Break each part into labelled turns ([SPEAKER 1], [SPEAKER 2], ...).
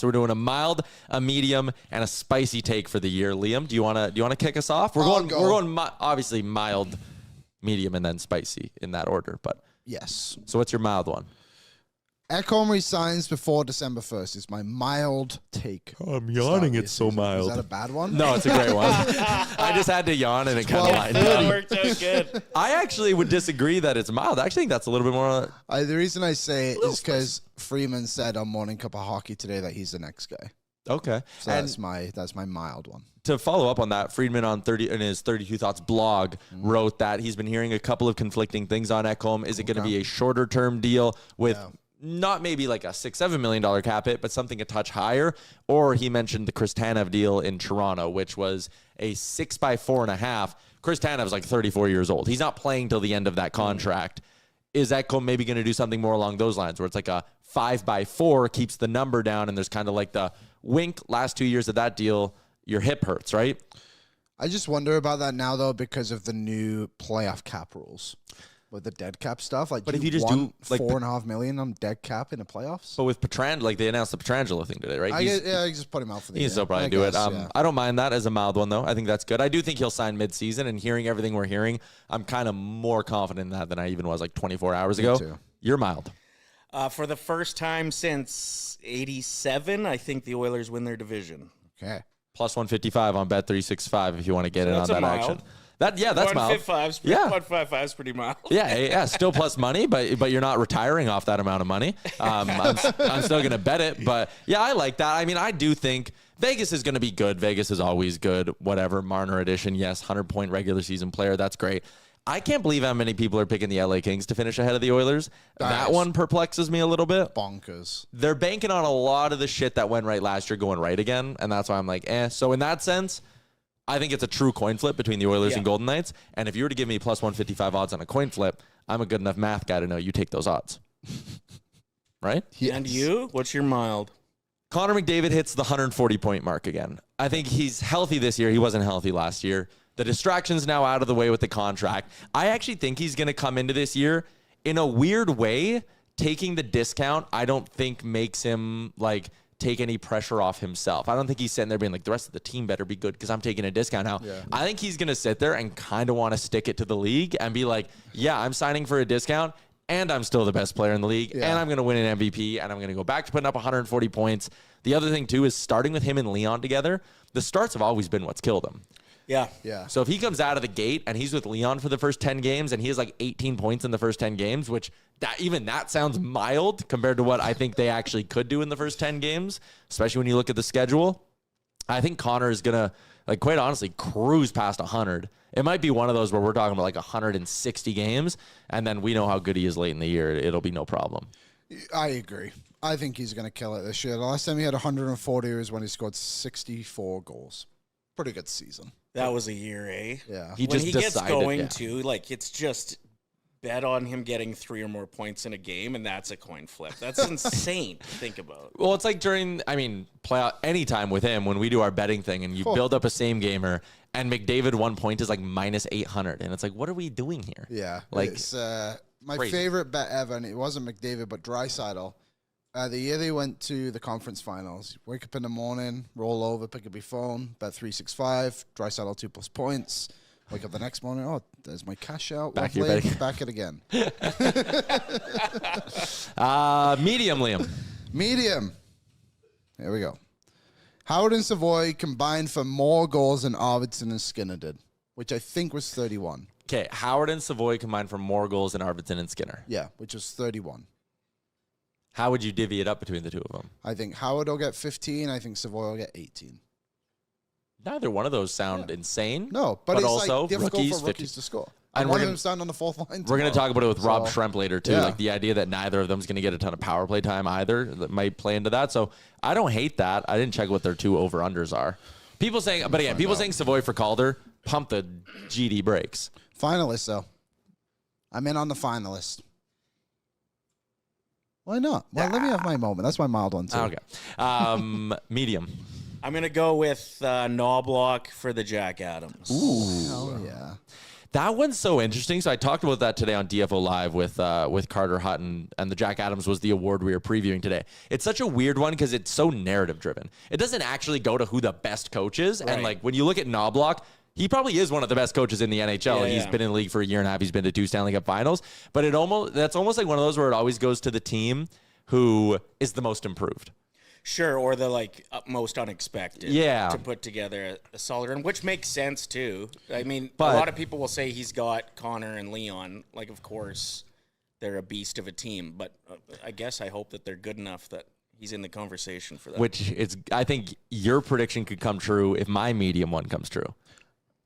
[SPEAKER 1] So we're doing a mild, a medium, and a spicy take for the year. Liam, do you want to kick us off? We're going obviously mild, medium, and then spicy in that order. But
[SPEAKER 2] yes.
[SPEAKER 1] So what's your mild one?
[SPEAKER 2] Ekholm resigns before December 1st is my mild take.
[SPEAKER 1] Oh, I'm yawning. It's so mild.
[SPEAKER 2] Is that a bad one?
[SPEAKER 1] No, it's a great one. I just had to yawn and it kind of lined
[SPEAKER 3] That
[SPEAKER 1] up.
[SPEAKER 3] worked out good.
[SPEAKER 1] I actually would disagree that it's mild. I actually think that's a little bit more.
[SPEAKER 2] The reason I say it is because Freeman said on Morning Cup of Hockey today that he's the next guy.
[SPEAKER 1] Okay.
[SPEAKER 2] So that's my mild one.
[SPEAKER 1] To follow up on that, Friedman in his 32 Thoughts blog wrote that he's been hearing a couple of conflicting things on Ekholm. Is it going to be a shorter term deal with not maybe like a $6-7 million cap hit, but something a touch higher? Or he mentioned the Chris Tanev deal in Toronto, which was a 6x4.5. Chris Tanev's like 34 years old. He's not playing till the end of that contract. Is Ekholm maybe going to do something more along those lines where it's like a 5x4 keeps the number down and there's kind of like the wink last 2 years of that deal, your hip hurts, right?
[SPEAKER 2] I just wonder about that now, though, because of the new playoff cap rules with the dead cap stuff. Like,
[SPEAKER 1] but if you just do like
[SPEAKER 2] $4.5 million on dead cap in the playoffs,
[SPEAKER 1] but with Petrangelo, like they announced the Petrangelo thing today, right?
[SPEAKER 2] I just put him out for the
[SPEAKER 1] year. He can still probably do it. I don't mind that as a mild one, though. I think that's good. I do think he'll sign mid-season, and hearing everything we're hearing, I'm kind of more confident in that than I even was like 24 hours ago.
[SPEAKER 2] Too.
[SPEAKER 1] You're mild.
[SPEAKER 3] For the first time since '87, I think the Oilers win their division.
[SPEAKER 2] Okay.
[SPEAKER 1] Plus 155 on Bet365 if you want to get in on that
[SPEAKER 3] mild
[SPEAKER 1] action. That's mild.
[SPEAKER 3] 155 is pretty mild.
[SPEAKER 1] Yeah, still plus money, but you're not retiring off that amount of money. I'm still going to bet it, but yeah, I like that. I mean, I do think Vegas is going to be good. Vegas is always good. Whatever, Marner edition, yes, 100-point regular season player, that's great. I can't believe how many people are picking the LA Kings to finish ahead of the Oilers. That one perplexes me a little bit.
[SPEAKER 2] Bonkers.
[SPEAKER 1] They're banking on a lot of the shit that went right last year going right again, and that's why I'm like, So in that sense, I think it's a true coin flip between the Oilers and Golden Knights. And if you were to give me plus 155 odds on a coin flip, I'm a good enough math guy to know you take those odds. Right?
[SPEAKER 3] Yes. And you? What's your mild?
[SPEAKER 1] Connor McDavid hits the 140-point mark again. I think he's healthy this year. He wasn't healthy last year. The distraction's now out of the way with the contract. I actually think he's going to come into this year in a weird way. Taking the discount, I don't think makes him like take any pressure off himself. I don't think he's sitting there being like, the rest of the team better be good because I'm taking a discount now. Yeah. I think he's going to sit there and kind of want to stick it to the league and be like, yeah, I'm signing for a discount and I'm still the best player in the league and I'm going to win an MVP and I'm going to go back to putting up 140 points. The other thing, too, is starting with him and Leon together. The starts have always been what's killed him.
[SPEAKER 3] Yeah.
[SPEAKER 1] So if he comes out of the gate and he's with Leon for the first 10 games and he has like 18 points in the first 10 games, which that sounds mild compared to what I think they actually could do in the first 10 games, especially when you look at the schedule. I think Connor is going to, like, quite honestly, cruise past 100. It might be one of those where we're talking about like 160 games, and then we know how good he is late in the year. It'll be no problem.
[SPEAKER 2] I agree. I think he's going to kill it this year. The last time he had 140 was when he scored 64 goals. Pretty good season.
[SPEAKER 3] That was a year, eh?
[SPEAKER 2] Yeah.
[SPEAKER 3] When he gets going, too, like, it's just bet on him getting 3 or more points in a game, and that's a coin flip. That's insane to think about.
[SPEAKER 1] Well, it's like playoff anytime with him when we do our betting thing and you build up a same gamer and McDavid 1 point is like minus 800. And it's like, what are we doing here?
[SPEAKER 2] Yeah.
[SPEAKER 1] Like,
[SPEAKER 2] it's my favorite bet ever, and it wasn't McDavid, but Draisaitl. The year they went to the conference finals, wake up in the morning, roll over, pick up your phone, bet 365, Draisaitl 2+ points. Wake up the next morning, oh, there's my cash out. Back it again.
[SPEAKER 1] Medium, Liam.
[SPEAKER 2] Medium. Here we go. Howard and Savoy combined for more goals than Arvidsson and Skinner did, which I think was 31.
[SPEAKER 1] Okay, Howard and Savoy combined for more goals than Arvidsson and Skinner.
[SPEAKER 2] Yeah, which was 31.
[SPEAKER 1] How would you divvy it up between the two of them?
[SPEAKER 2] I think Howard will get 15. I think Savoy will get 18.
[SPEAKER 1] Neither one of those sound insane.
[SPEAKER 2] No, but it's
[SPEAKER 1] also
[SPEAKER 2] like difficult for
[SPEAKER 1] 50.
[SPEAKER 2] rookies to score.
[SPEAKER 1] And
[SPEAKER 2] one of them stand on the fourth line.
[SPEAKER 1] We're going to talk about it with Rob Schremp later, too.
[SPEAKER 2] Yeah.
[SPEAKER 1] Like the idea that neither of them is going to get a ton of power play time either that might play into that. So I don't hate that. I didn't check what their 2 over-unders are. People saying Savoy for Calder, pump the GD brakes.
[SPEAKER 2] Finalist, though. I'm in on the finalist. Why not? Well, let me have my moment. That's my mild one, too.
[SPEAKER 1] Okay. Medium.
[SPEAKER 3] I'm going to go with Knobloch for the Jack Adams.
[SPEAKER 1] Ooh.
[SPEAKER 2] Hell yeah.
[SPEAKER 1] That one's so interesting. So I talked about that today on DFO Live with Carter Hutton, and the Jack Adams was the award we were previewing today. It's such a weird one because it's so narrative driven. It doesn't actually go to who the best coach is. Right. And like when you look at Knobloch, he probably is one of the best coaches in the NHL. Yeah, He's been in the league for a year and a half. He's been to 2 Stanley Cup finals. But that's almost like one of those where it always goes to the team who is the most improved.
[SPEAKER 3] Sure, or the like most unexpected.
[SPEAKER 1] Yeah.
[SPEAKER 3] To put together a solid run, which makes sense too. I mean, a lot of people will say he's got Connor and Leon. Like, of course, they're a beast of a team. But I guess I hope that they're good enough that he's in the conversation for that.
[SPEAKER 1] Which I think your prediction could come true if my medium one comes true.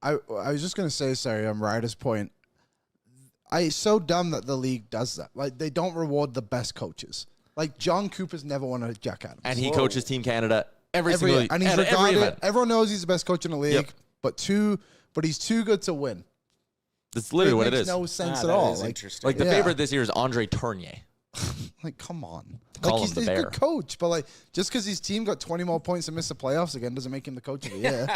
[SPEAKER 2] I was just going to say, sorry, on Ryder's point, it's so dumb that the league does that. Like, they don't reward the best coaches. Like, John Cooper's never won a Jack Adams.
[SPEAKER 1] And he coaches Team Canada every single
[SPEAKER 2] year. And he's regarded, everyone knows he's the best coach in the league, but he's too good to win.
[SPEAKER 1] That's literally what it is.
[SPEAKER 2] Makes no sense at all.
[SPEAKER 1] Like the favorite this year is Andre Tournier.
[SPEAKER 2] Like, come on.
[SPEAKER 1] Call him the Bear.
[SPEAKER 2] He's a good coach, but like, just because his team got 20 more points and missed the playoffs again doesn't make him the coach of the year.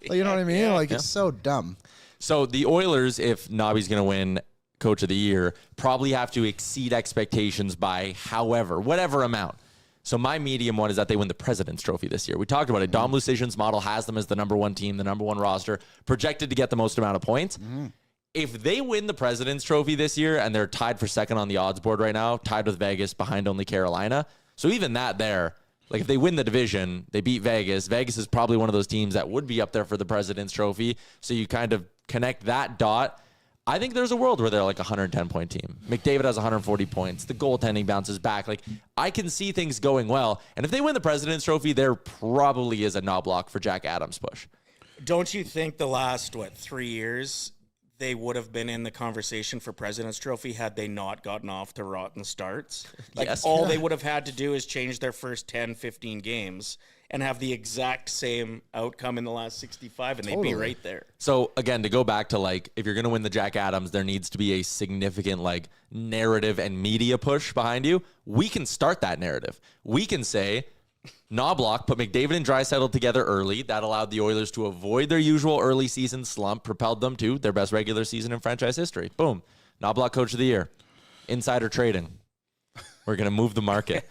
[SPEAKER 2] Like, you know what I mean? Like, it's so dumb.
[SPEAKER 1] So the Oilers, if Nobby's going to win Coach of the Year, probably have to exceed expectations by whatever amount. So my medium one is that they win the President's Trophy this year. We talked about it. Dom Lucian's model has them as the number 1 team, the number 1 roster, projected to get the most amount of points. If they win the President's Trophy this year, and they're tied for second on the odds board right now, tied with Vegas, behind only Carolina. So even that there, like if they win the division, they beat Vegas. Vegas is probably one of those teams that would be up there for the President's Trophy. So you kind of connect that dot. I think there's a world where they're like a 110-point team. McDavid has 140 points. The goaltending bounces back. Like, I can see things going well. And if they win the President's Trophy, there probably is a Knobloch for Jack Adams push.
[SPEAKER 3] Don't you think the last, 3 years, they would have been in the conversation for President's Trophy had they not gotten off to rotten starts? Like, all they would have had to do is change their first 10, 15 games and have the exact same outcome in the last 65, and they'd be right there.
[SPEAKER 1] So, again, to go back to, like, if you're going to win the Jack Adams, there needs to be a significant, like, narrative and media push behind you. We can start that narrative. We can say, Knobloch put McDavid and Draisaitl together early. That allowed the Oilers to avoid their usual early season slump, propelled them to their best regular season in franchise history. Boom. Knobloch Coach of the Year. Insider trading. We're going to move the market.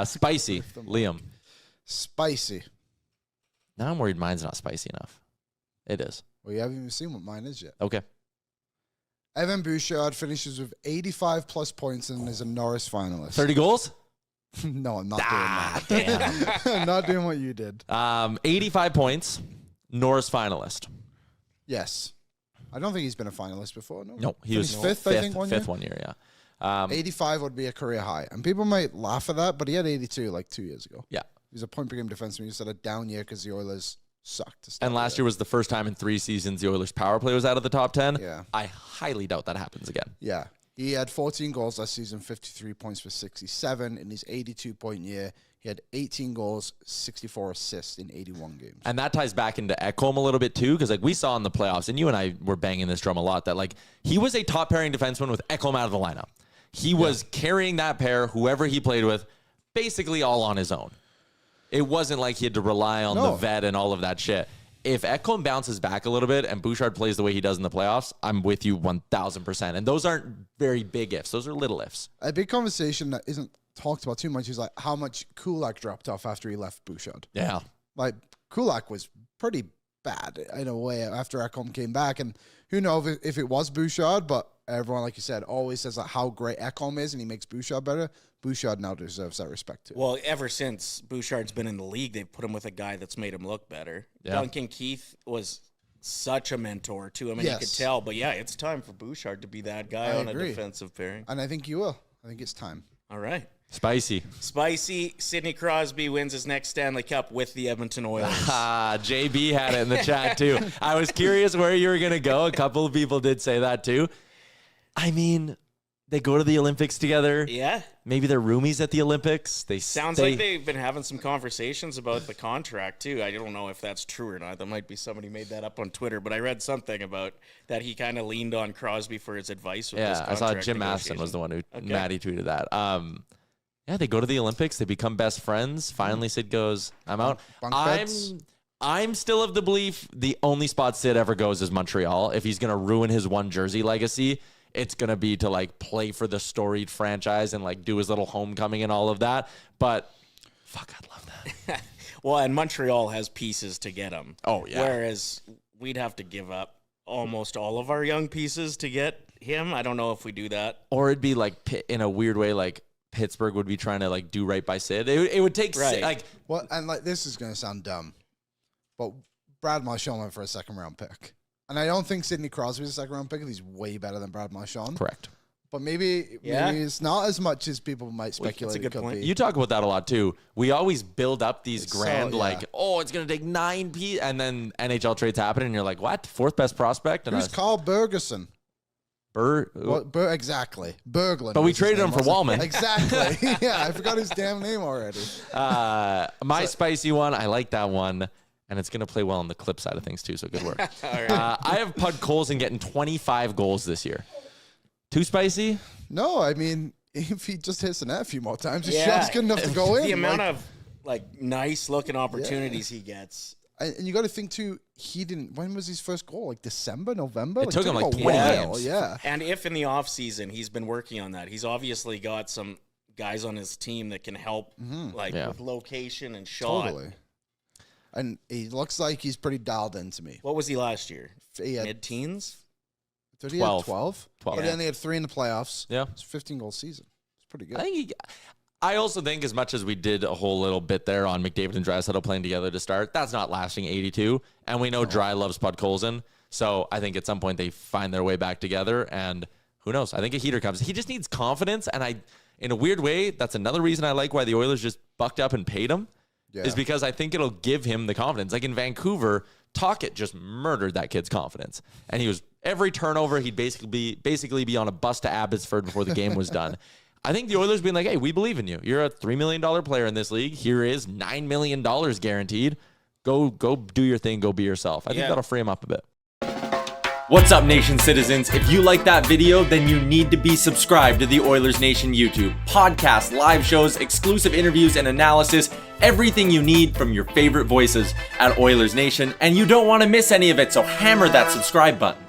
[SPEAKER 1] Spicy. Liam.
[SPEAKER 2] Spicy.
[SPEAKER 1] Now I'm worried mine's not spicy enough. It is.
[SPEAKER 2] Well, you haven't even seen what mine is yet.
[SPEAKER 1] Okay.
[SPEAKER 2] Evan Bouchard finishes with 85-plus points and is a Norris finalist.
[SPEAKER 1] 30 goals?
[SPEAKER 2] No, I'm not doing that. Damn. I'm not doing what you did.
[SPEAKER 1] 85 points, Norris finalist.
[SPEAKER 2] Yes. I don't think he's been a finalist before.
[SPEAKER 1] No, he was
[SPEAKER 2] fifth, I think,
[SPEAKER 1] fifth one year, yeah.
[SPEAKER 2] 85 would be a career high. And people might laugh at that, but he had 82 like 2 years ago.
[SPEAKER 1] Yeah.
[SPEAKER 2] He was a point-per-game defenseman. He just had a down year because the Oilers sucked.
[SPEAKER 1] And last year was the first time in 3 seasons the Oilers' power play was out of the top 10.
[SPEAKER 2] Yeah.
[SPEAKER 1] I highly doubt that happens again.
[SPEAKER 2] Yeah. He had 14 goals last season, 53 points for 67. In his 82-point year, he had 18 goals, 64 assists in 81 games.
[SPEAKER 1] And that ties back into Ekholm a little bit, too, because like we saw in the playoffs, and you and I were banging this drum a lot, that like he was a top-pairing defenseman with Ekholm out of the lineup. He was carrying that pair, whoever he played with, basically all on his own. It wasn't like he had to rely on the vet and all of that shit. If Ekholm bounces back a little bit and Bouchard plays the way he does in the playoffs, I'm with you 1,000%. And those aren't very big ifs. Those are little ifs.
[SPEAKER 2] A big conversation that isn't talked about too much is like how much Kulak dropped off after he left Bouchard.
[SPEAKER 1] Yeah.
[SPEAKER 2] Like Kulak was pretty bad in a way after Ekholm came back. And who knows if it was Bouchard, but everyone, like you said, always says like how great Ekholm is and he makes Bouchard better. Bouchard now deserves that respect too.
[SPEAKER 3] Well, ever since Bouchard's been in the league, they've put him with a guy that's made him look better. Yeah. Duncan Keith was such a mentor to him, and you could tell. But yeah, it's time for Bouchard to be that guy on a defensive pairing.
[SPEAKER 2] And I think you will. I think it's time.
[SPEAKER 3] All right.
[SPEAKER 1] Spicy.
[SPEAKER 3] Sidney Crosby wins his next Stanley Cup with the Edmonton Oilers.
[SPEAKER 1] JB had it in the chat too. I was curious where you were going to go. A couple of people did say that too. I mean, they go to the Olympics together.
[SPEAKER 3] Yeah.
[SPEAKER 1] Maybe they're roomies at the Olympics.
[SPEAKER 3] Sounds like they've been having some conversations about the contract, too. I don't know if that's true or not. That might be somebody made that up on Twitter, but I read something about that he kind of leaned on Crosby for his advice with this contract.
[SPEAKER 1] I saw Jim Maston was the one who Maddie tweeted that. Yeah, they go to the Olympics. They become best friends. Finally, Sid goes, I'm out. I'm still of the belief the only spot Sid ever goes is Montreal. If he's going to ruin his one jersey legacy, it's going to be to like play for the storied franchise and like do his little homecoming and all of that. But fuck, I'd love that.
[SPEAKER 3] Well, and Montreal has pieces to get him.
[SPEAKER 1] Oh, yeah.
[SPEAKER 3] Whereas we'd have to give up almost all of our young pieces to get him. I don't know if we do that.
[SPEAKER 1] Or it'd be like in a weird way, like Pittsburgh would be trying to like do right by Sid. It would take like
[SPEAKER 2] well, and like this is going to sound dumb, but Brad Marchand went for a second-round pick, and I don't think Sidney Crosby's a second-round pick. He's way better than Brad Marchand.
[SPEAKER 1] Correct.
[SPEAKER 2] But maybe it's not as much as people might speculate.
[SPEAKER 3] That's a good point.
[SPEAKER 1] You talk about that a lot too. We always build up these grand, like, oh, it's going to take 9 pieces, and then NHL trades happen, and you're like, what? 4th best prospect? And
[SPEAKER 2] who's Carl Bergeson? Exactly. Berglund.
[SPEAKER 1] But we traded him for Wallman.
[SPEAKER 2] Exactly. Yeah, I forgot his damn name already.
[SPEAKER 1] My spicy one, I like that one. And it's going to play well on the clip side of things too, so good work.
[SPEAKER 3] All right.
[SPEAKER 1] I have Podkolzin getting 25 goals this year. Too spicy?
[SPEAKER 2] No, I mean, if he just hits the net a few more times, his shot's good enough to go in.
[SPEAKER 3] The amount of nice-looking opportunities he gets.
[SPEAKER 2] And you got to think too, he didn't. When was his first goal? Like December, November?
[SPEAKER 1] It took him like 20 games.
[SPEAKER 2] Yeah.
[SPEAKER 3] And if in the off season he's been working on that, he's obviously got some guys on his team that can help, with location and shot.
[SPEAKER 2] Totally. And he looks like he's pretty dialed in to me.
[SPEAKER 3] What was he last year?
[SPEAKER 2] Mid-teens?
[SPEAKER 3] mid-teens.
[SPEAKER 2] 12. But
[SPEAKER 3] Yeah.
[SPEAKER 2] then they had 3 in the playoffs.
[SPEAKER 1] Yeah.
[SPEAKER 2] It's a 15-goal season. It's pretty good.
[SPEAKER 1] I also think as much as we did a whole little bit there on McDavid and Draisaitl playing together to start, that's not lasting 82. And we know Dry loves Podkolzin. So I think at some point they find their way back together. And who knows? I think a heater comes. He just needs confidence. And in a weird way, that's another reason I like why the Oilers just bucked up and paid him. Yeah. Is because I think it'll give him the confidence. Like in Vancouver, Tocchet just murdered that kid's confidence. And he was every turnover, he'd basically be on a bus to Abbotsford before the game was done. I think the Oilers being like, hey, we believe in you. You're a $3 million player in this league. Here is $9 million guaranteed. Go do your thing. Go be yourself. I think that'll free him up a bit. What's up, Nation citizens? If you like that video, then you need to be subscribed to the Oilers Nation YouTube. Podcasts, live shows, exclusive interviews, and analysis. Everything you need from your favorite voices at Oilers Nation. And you don't want to miss any of it, so hammer that subscribe button.